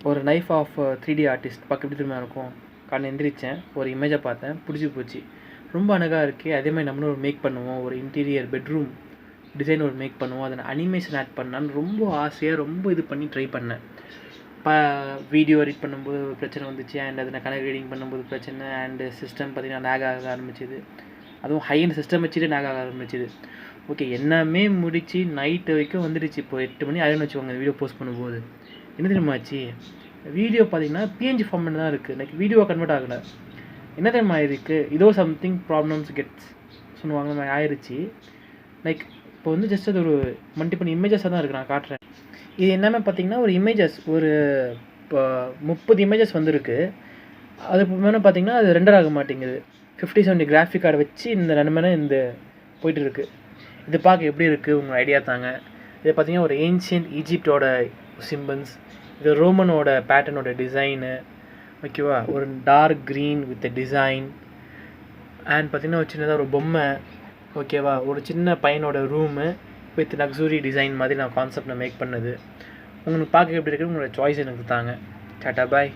ஒரு life of 3D artist பார்க்க எப்படி திரும்ப இருக்கும். காலைல எந்திரிச்சேன், ஒரு இமேஜை பார்த்தேன், பிடிச்சி போச்சு. ரொம்ப அழகாக இருக்கே, அதே மாதிரி நம்மளும் ஒரு மேக் பண்ணுவோம், ஒரு இன்டீரியர் பெட்ரூம் டிசைன் ஒரு மேக் பண்ணுவோம், அதில் அனிமேஷன் ஆட் பண்ணான்னு ரொம்ப ஆசையாக ரொம்ப இது பண்ணி ட்ரை பண்ணேன். வீடியோ எடிட் பண்ணும்போது ஒரு பிரச்சனை வந்துச்சு, அண்ட் அதை நான் கலர் ரீடிங் பண்ணும்போது பிரச்சனை, அண்டு சிஸ்டம் பார்த்திங்கன்னா லேக் ஆக ஆரம்பிச்சிது. அதுவும் ஹை அண்ட் சிஸ்டம் வச்சுட்டு லேக் ஆக ஆரம்பிச்சிது. ஓகே, எல்லாமே முடித்து நைட்டு வரைக்கும் வந்துடுச்சு. இப்போ 8 மணி ஆயிடும்னு வச்சுக்கோங்க வீடியோ போஸ்ட் பண்ணும்போது. என்ன தெரியுமா ஆச்சு, வீடியோ பார்த்தீங்கன்னா பிஎன்ஜி ஃபார்மேட் தான் இருக்குது, லைக் வீடியோ கன்வெர்ட் ஆகலை. என்ன தெரியுமா ஆயிருக்கு, இதோ சம்திங் ப்ராப்ளம்ஸ் கெட்ஸ் சொல்லுவாங்க ஆயிடுச்சு. லைக் இப்போ வந்து ஜஸ்ட் அது ஒரு மல்டிபிள் இமேஜஸாக தான் இருக்குது. நான் காட்டுறேன். இது எல்லாமே பார்த்தீங்கன்னா ஒரு இமேஜஸ், ஒரு இப்போ 30 இமேஜஸ் வந்துருக்கு. அதுக்கு மேலே பார்த்தீங்கன்னா அது ரெண்டர் ஆக மாட்டேங்குது. 5070 கிராஃபிக் கார்டை வச்சு இந்த 2 மணி நேரம் இந்த போயிட்டு இருக்குது. இது பார்க்க எப்படி இருக்குது, உங்கள் ஐடியா தாங்க. இது பார்த்திங்கன்னா ஒரு ஏன்ஷியன்ட் ஈஜிப்டோட சிம்பிள்ஸ், இது ரோமனோட பேட்டர்னோட டிசைனு, ஓகேவா. ஒரு dark green with design, and பார்த்திங்கன்னா ஒரு சின்னதாக ஒரு பொம்மை, ஓகேவா. ஒரு சின்ன பையனோட ரூமு வித் லக்ஸுரி டிசைன் மாதிரி நான் கான்செப்ட் மேக் பண்ணது. உங்களுக்கு பார்க்க எப்படி இருக்குது, உங்களோட சாய்ஸ் எனக்கு தாங்க. டாட்டா பாய்.